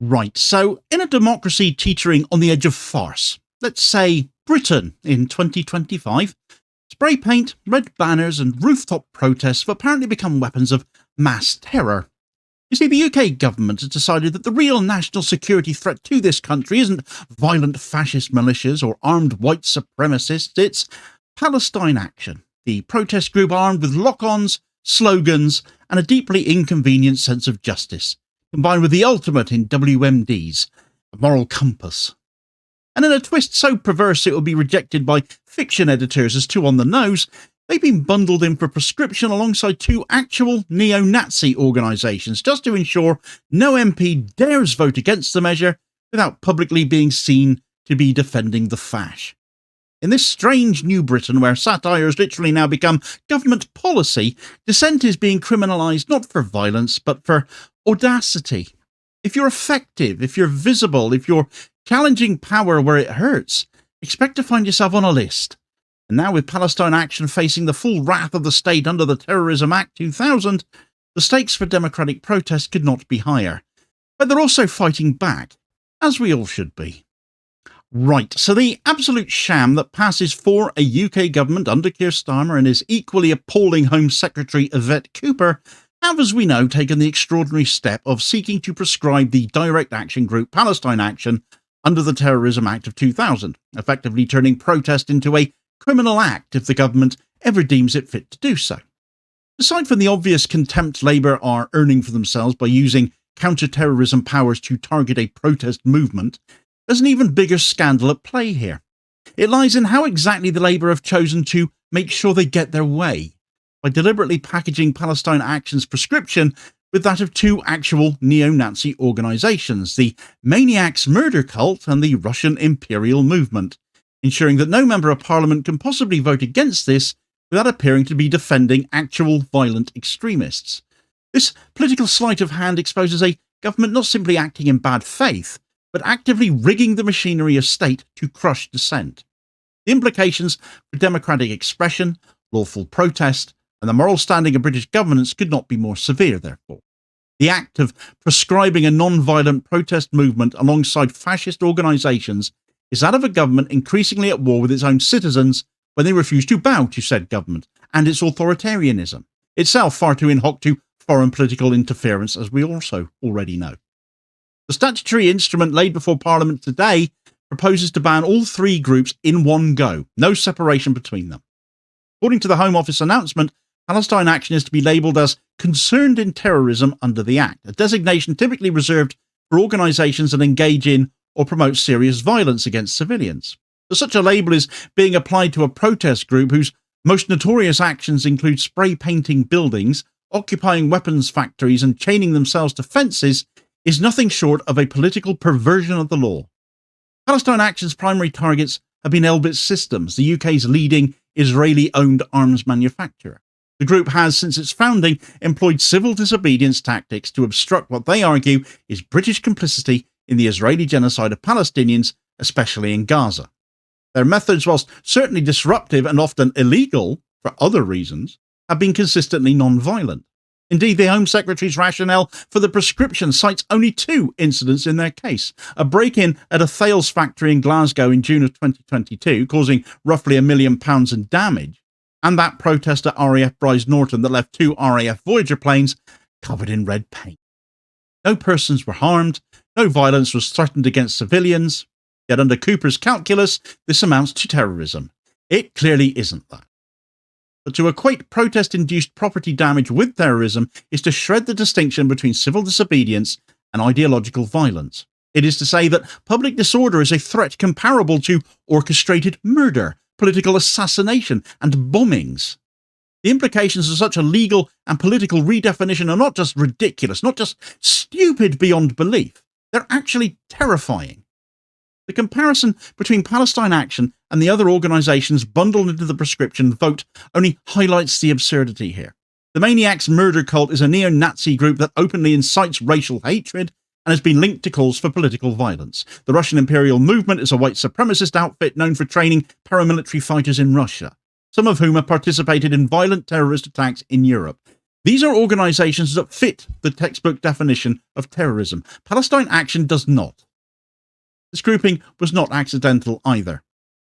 Right, so in a democracy teetering on the edge of farce, let's say Britain in 2025, spray paint, red banners, and rooftop protests have apparently become weapons of mass terror. You see, the UK government has decided that the real national security threat to this country isn't violent fascist militias or armed white supremacists, it's Palestine Action, the protest group armed with lock-ons, slogans, and a deeply inconvenient sense of justice, combined with the ultimate in WMDs, a moral compass. And in a twist so perverse it will be rejected by fiction editors as too on the nose, they've been bundled in for proscription alongside two actual neo-Nazi organisations, just to ensure no MP dares vote against the measure without publicly being seen to be defending the fash. In this strange new Britain, where satire has literally now become government policy, dissent is being criminalised not for violence, but for audacity. If you're effective, if you're visible, if you're challenging power where it hurts, expect to find yourself on a list. And now with Palestine Action facing the full wrath of the state under the Terrorism Act 2000, the stakes for democratic protest could not be higher. But they're also fighting back, as we all should be. Right, so the absolute sham that passes for a UK government under Keir Starmer and his equally appalling Home Secretary Yvette Cooper have, as we know, taken the extraordinary step of seeking to proscribe the direct action group Palestine Action under the Terrorism Act of 2000, effectively turning protest into a criminal act if the government ever deems it fit to do so. Aside from the obvious contempt Labour are earning for themselves by using counter-terrorism powers to target a protest movement, there's an even bigger scandal at play here. It lies in how exactly the Labour have chosen to make sure they get their way, by deliberately packaging Palestine Action's proscription with that of two actual neo-Nazi organisations, the Maniacs Murder Cult and the Russian Imperial Movement, ensuring that no member of parliament can possibly vote against this without appearing to be defending actual violent extremists. This political sleight of hand exposes a government not simply acting in bad faith, but actively rigging the machinery of state to crush dissent. The implications for democratic expression, lawful protest, and the moral standing of British governance could not be more severe, therefore. The act of proscribing a non-violent protest movement alongside fascist organisations is that of a government increasingly at war with its own citizens when they refuse to bow to said government and its authoritarianism, itself far too in hoc to foreign political interference, as we also already know. The statutory instrument laid before Parliament today proposes to ban all three groups in one go, no separation between them. According to the Home Office announcement, Palestine Action is to be labelled as concerned in terrorism under the Act, a designation typically reserved for organisations that engage in or promote serious violence against civilians. So such a label is being applied to a protest group whose most notorious actions include spray painting buildings, occupying weapons factories and chaining themselves to fences is nothing short of a political perversion of the law. Palestine Action's primary targets have been Elbit Systems, the UK's leading Israeli-owned arms manufacturer. The group has, since its founding, employed civil disobedience tactics to obstruct what they argue is British complicity in the Israeli genocide of Palestinians, especially in Gaza. Their methods, whilst certainly disruptive and often illegal for other reasons, have been consistently non-violent. Indeed, the Home Secretary's rationale for the proscription cites only two incidents in their case: a break-in at a Thales factory in Glasgow in June of 2022, causing roughly £1 million in damage, and that protest at RAF Bryce Norton that left two RAF Voyager planes covered in red paint. No persons were harmed, no violence was threatened against civilians, yet under Cooper's calculus, this amounts to terrorism. It clearly isn't that. But to equate protest-induced property damage with terrorism is to shred the distinction between civil disobedience and ideological violence. It is to say that public disorder is a threat comparable to orchestrated murder, political assassination, and bombings. The implications of such a legal and political redefinition are not just ridiculous, not just stupid beyond belief, they're actually terrifying. The comparison between Palestine Action and the other organisations bundled into the proscription vote only highlights the absurdity here. The Maniacs Murder Cult is a neo-Nazi group that openly incites racial hatred and has been linked to calls for political violence. The Russian Imperial Movement is a white supremacist outfit known for training paramilitary fighters in Russia, some of whom have participated in violent terrorist attacks in Europe. These are organisations that fit the textbook definition of terrorism. Palestine Action does not. This grouping was not accidental either.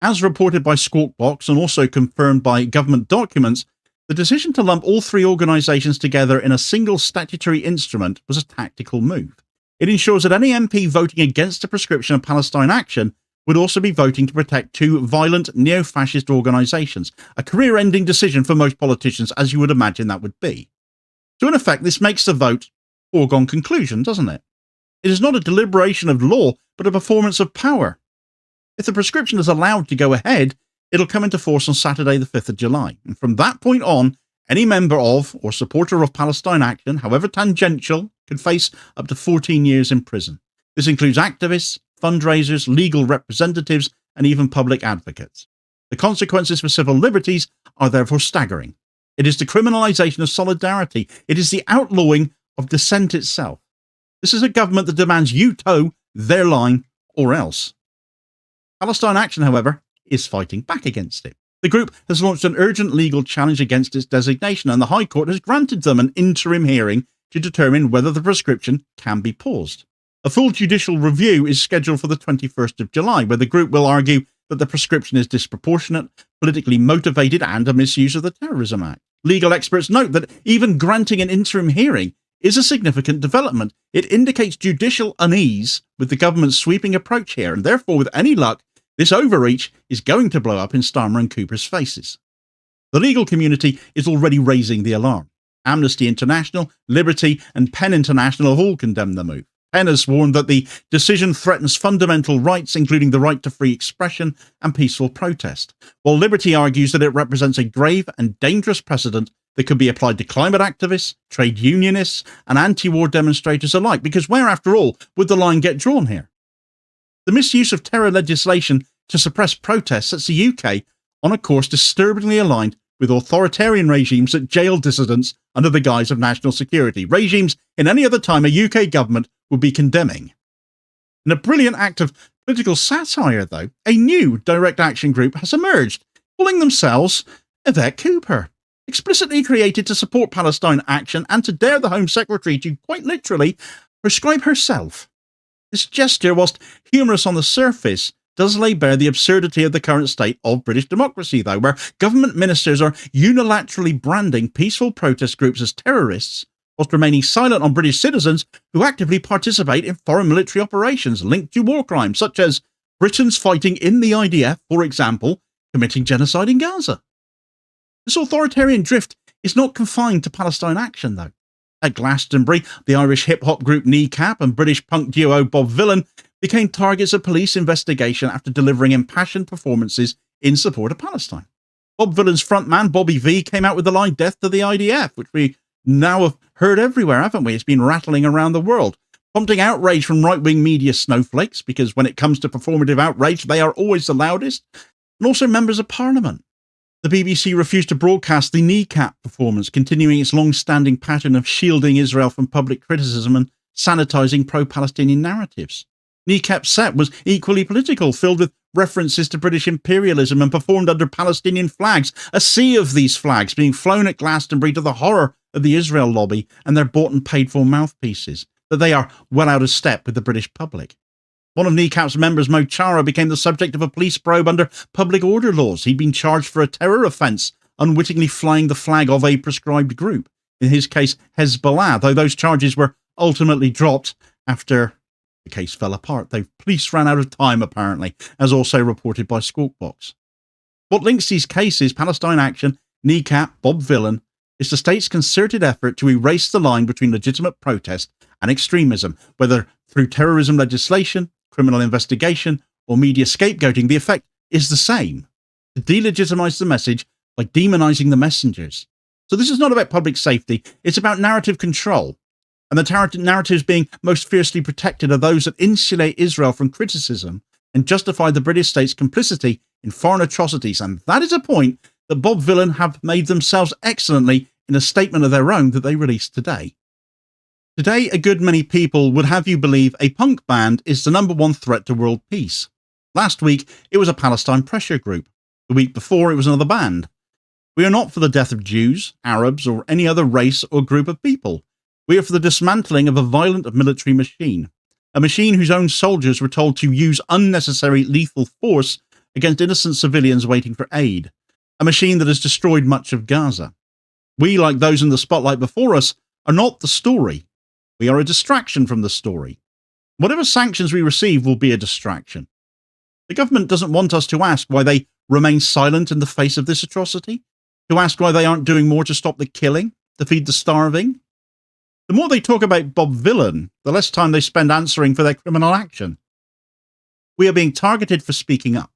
As reported by Squawk Box and also confirmed by government documents, the decision to lump all three organisations together in a single statutory instrument was a tactical move. It ensures that any MP voting against the proscription of Palestine Action would also be voting to protect two violent neo-fascist organisations, a career-ending decision for most politicians, as you would imagine that would be. So in effect, this makes the vote foregone conclusion, doesn't it? It is not a deliberation of law, but a performance of power. If the proscription is allowed to go ahead, it'll come into force on Saturday the 5th of July. And from that point on, any member of or supporter of Palestine Action, however tangential, could face up to 14 years in prison. This includes activists, fundraisers, legal representatives, and even public advocates. The consequences for civil liberties are therefore staggering. It is the criminalisation of solidarity. It is the outlawing of dissent itself. This is a government that demands you toe their line or else. Palestine Action, however, is fighting back against it. The group has launched an urgent legal challenge against its designation, and the High Court has granted them an interim hearing to determine whether the proscription can be paused. A full judicial review is scheduled for the 21st of July, where the group will argue that the proscription is disproportionate, politically motivated, and a misuse of the Terrorism Act. Legal experts note that even granting an interim hearing is a significant development. It indicates judicial unease with the government's sweeping approach here, and therefore, with any luck, this overreach is going to blow up in Starmer and Cooper's faces. The legal community is already raising the alarm. Amnesty International, Liberty, and PEN International have all condemned the move. PEN has warned that the decision threatens fundamental rights, including the right to free expression and peaceful protest, while Liberty argues that it represents a grave and dangerous precedent that could be applied to climate activists, trade unionists, and anti-war demonstrators alike, because where, after all, would the line get drawn here? The misuse of terror legislation to suppress protests sets the UK on a course disturbingly aligned with authoritarian regimes that jail dissidents under the guise of national security, regimes in any other time a UK government would be condemning. In a brilliant act of political satire, though, a new direct action group has emerged, calling themselves Yvette Cooper, explicitly created to support Palestine Action and to dare the Home Secretary to, quite literally, prescribe herself. This gesture, whilst humorous on the surface, does lay bare the absurdity of the current state of British democracy, though, where government ministers are unilaterally branding peaceful protest groups as terrorists, whilst remaining silent on British citizens who actively participate in foreign military operations linked to war crimes, such as Britons fighting in the IDF, for example, committing genocide in Gaza. This authoritarian drift is not confined to Palestine Action, though. At Glastonbury, the Irish hip-hop group Kneecap and British punk duo Bob Vylan became targets of police investigation after delivering impassioned performances in support of Palestine. Bob Vylan's frontman, Bobby V, came out with the line "Death to the IDF," which we now have heard everywhere, haven't we? It's been rattling around the world, prompting outrage from right-wing media snowflakes, because when it comes to performative outrage, they are always the loudest, and also members of Parliament. The BBC refused to broadcast the Kneecap performance, continuing its long-standing pattern of shielding Israel from public criticism and sanitising pro-Palestinian narratives. Kneecap's set was equally political, filled with references to British imperialism and performed under Palestinian flags, a sea of these flags being flown at Glastonbury to the horror of the Israel lobby and their bought and paid for mouthpieces, that they are well out of step with the British public. One of Kneecap's members, Mo Chara, became the subject of a police probe under public order laws. He'd been charged for a terror offence, unwittingly flying the flag of a proscribed group, in his case Hezbollah, though those charges were ultimately dropped after the case fell apart. The police ran out of time, apparently, as also reported by Squawk Box. What links these cases, Palestine Action, Kneecap, Bob Vylan, is the state's concerted effort to erase the line between legitimate protest and extremism, whether through terrorism legislation, criminal investigation, or media scapegoating. The effect is the same: to delegitimize the message by demonizing the messengers. So this is not about public safety, it's about narrative control. And the narratives being most fiercely protected are those that insulate Israel from criticism and justify the British state's complicity in foreign atrocities. And that is a point that Bob Vylan have made themselves excellently in a statement of their own that they released today. Today, a good many people would have you believe a punk band is the #1 threat to world peace. Last week, it was a Palestine pressure group. The week before, it was another band. We are not for the death of Jews, Arabs, or any other race or group of people. We are for the dismantling of a violent military machine, a machine whose own soldiers were told to use unnecessary lethal force against innocent civilians waiting for aid, a machine that has destroyed much of Gaza. We, like those in the spotlight before us, are not the story. We are a distraction from the story. Whatever sanctions we receive will be a distraction. The government doesn't want us to ask why they remain silent in the face of this atrocity, to ask why they aren't doing more to stop the killing, to feed the starving. The more they talk about Bob Villain, the less time they spend answering for their criminal action. We are being targeted for speaking up.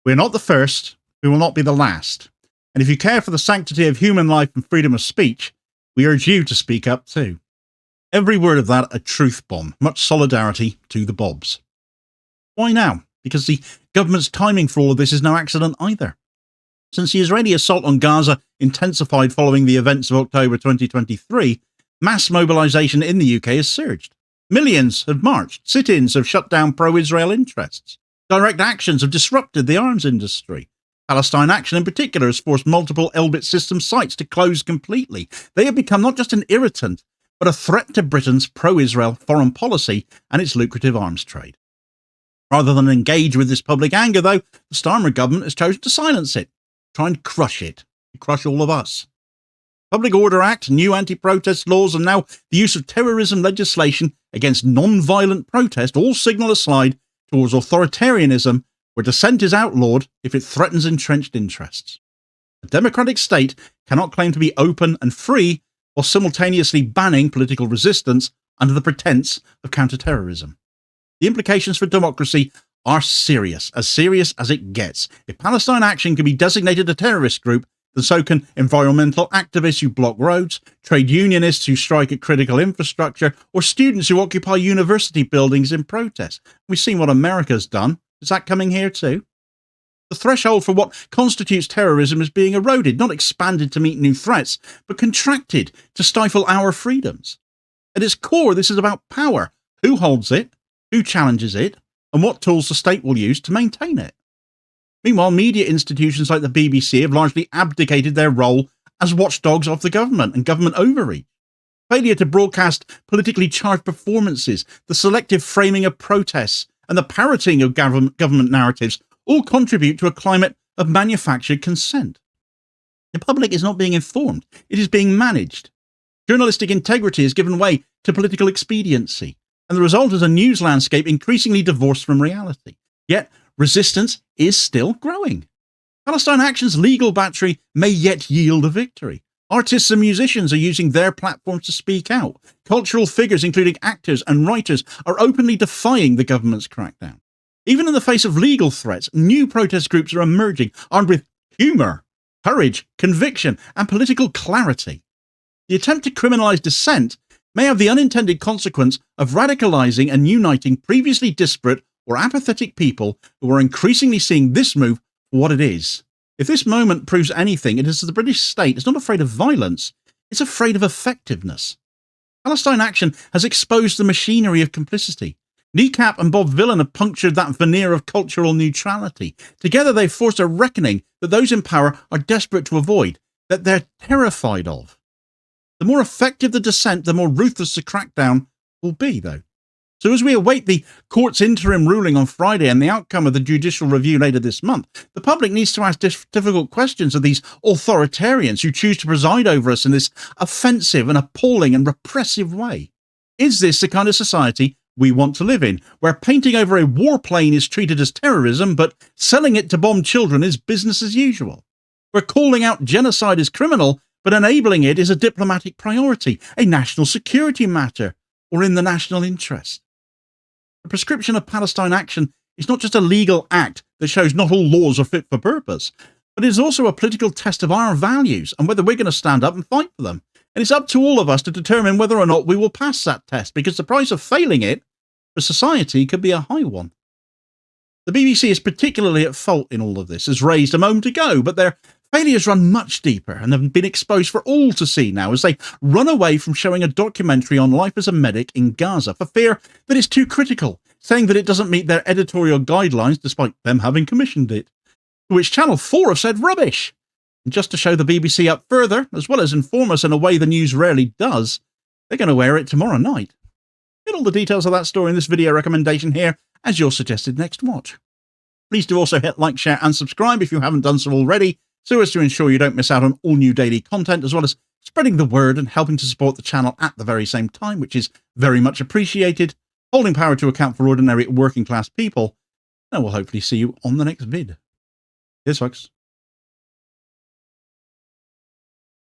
We are not the first, we will not be the last. And if you care for the sanctity of human life and freedom of speech, we urge you to speak up too. Every word of that a truth bomb. Much solidarity to the Bobs. Why now? Because the government's timing for all of this is no accident either. Since the Israeli assault on Gaza intensified following the events of October 2023, mass mobilisation in the UK has surged. Millions have marched, sit-ins have shut down pro-Israel interests, direct actions have disrupted the arms industry. Palestine Action in particular has forced multiple Elbit system sites to close completely. They have become not just an irritant, but a threat to Britain's pro-Israel foreign policy and its lucrative arms trade. Rather than engage with this public anger, though, the Starmer government has chosen to silence it, try and crush it, crush all of us. Public Order Act, new anti-protest laws, and now the use of terrorism legislation against non-violent protest all signal a slide towards authoritarianism, where dissent is outlawed if it threatens entrenched interests. A democratic state cannot claim to be open and free while simultaneously banning political resistance under the pretense of counter-terrorism. The implications for democracy are serious as it gets. If Palestine Action can be designated a terrorist group, then so can environmental activists who block roads, trade unionists who strike at critical infrastructure, or students who occupy university buildings in protest. We've seen what America's done. Is that coming here too? The threshold for what constitutes terrorism is being eroded, not expanded to meet new threats, but contracted to stifle our freedoms. At its core, this is about power. Who holds it? Who challenges it? And what tools the state will use to maintain it? Meanwhile, media institutions like the BBC have largely abdicated their role as watchdogs of the government and government overreach. Failure to broadcast politically charged performances, the selective framing of protests, and the parroting of government narratives all contribute to a climate of manufactured consent. The public is not being informed, it is being managed. Journalistic integrity has given way to political expediency, and the result is a news landscape increasingly divorced from reality. Yet, resistance is still growing. Palestine Action's legal battery may yet yield a victory. Artists and musicians are using their platforms to speak out. Cultural figures, including actors and writers, are openly defying the government's crackdown. Even in the face of legal threats, new protest groups are emerging, armed with humour, courage, conviction, and political clarity. The attempt to criminalise dissent may have the unintended consequence of radicalising and uniting previously disparate or apathetic people who are increasingly seeing this move for what it is. If this moment proves anything, it is that the British state is not afraid of violence, it's afraid of effectiveness. Palestine Action has exposed the machinery of complicity. Kneecap and Bob Villain have punctured that veneer of cultural neutrality. Together they've forced a reckoning that those in power are desperate to avoid, that they're terrified of. The more effective the dissent, the more ruthless the crackdown will be, though. So as we await the court's interim ruling on Friday and the outcome of the judicial review later this month, the public needs to ask difficult questions of these authoritarians who choose to preside over us in this offensive and appalling and repressive way. Is this the kind of society we want to live in, where painting over a warplane is treated as terrorism, but selling it to bomb children is business as usual? Where calling out genocide is criminal, but enabling it is a diplomatic priority, a national security matter, or in the national interest? The prescription of Palestine Action is not just a legal act that shows not all laws are fit for purpose, but it is also a political test of our values and whether we're going to stand up and fight for them. And it's up to all of us to determine whether or not we will pass that test, because the price of failing it for society could be a high one. The BBC is particularly at fault in all of this, as raised a moment ago, but their failures run much deeper and have been exposed for all to see now as they run away from showing a documentary on life as a medic in Gaza for fear that it's too critical, saying that it doesn't meet their editorial guidelines despite them having commissioned it. To which Channel 4 have said rubbish. And just to show the BBC up further, as well as inform us in a way the news rarely does, they're going to air it tomorrow night. Get all the details of that story in this video recommendation here as your suggested next watch. Please do also hit like, share and subscribe if you haven't done so already, so as to ensure you don't miss out on all new daily content, as well as spreading the word and helping to support the channel at the very same time, which is very much appreciated, holding power to account for ordinary working class people, and we'll hopefully see you on the next vid. Cheers, folks.